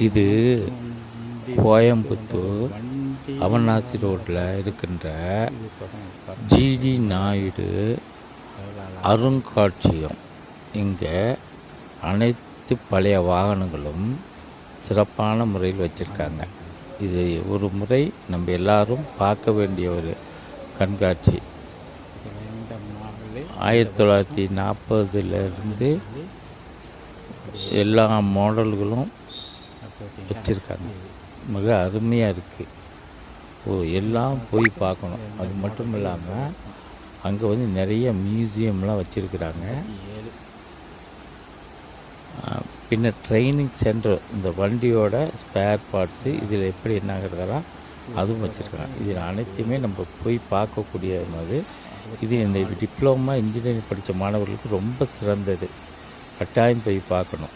இது கோயம்புத்தூர் அவனாசி ரோட்டில் இருக்கின்ற ஜிடி நாயுடு அருங்காட்சியகம். இங்கே அனைத்து பழைய வாகனங்களும் சிறப்பான முறையில் வச்சுருக்காங்க. இது ஒரு முறை நம்ம எல்லாரும் பார்க்க வேண்டிய ஒரு கண்காட்சி. 1940 எல்லா மாடல்களும் வச்சுருக்காங்க. மிக அருமையாக இருக்குது. எல்லாம் போய் பார்க்கணும். அது மட்டும் இல்லாமல் அங்கே வந்து நிறைய மியூசியம்லாம் வச்சுருக்குறாங்க. பின்ன ட்ரைனிங் சென்டர், இந்த வண்டியோட ஸ்பேர் பார்ட்ஸு இதில் எப்படி என்னாகிறதெல்லாம் அதுவும் வச்சுருக்காங்க. இதில் அனைத்தையுமே நம்ம போய் பார்க்கக்கூடிய மாதிரி. இது இந்த டிப்ளமா இன்ஜினியரிங் படித்த மாணவர்களுக்கு ரொம்ப சிறந்தது. கட்டாயம் போய் பார்க்கணும்.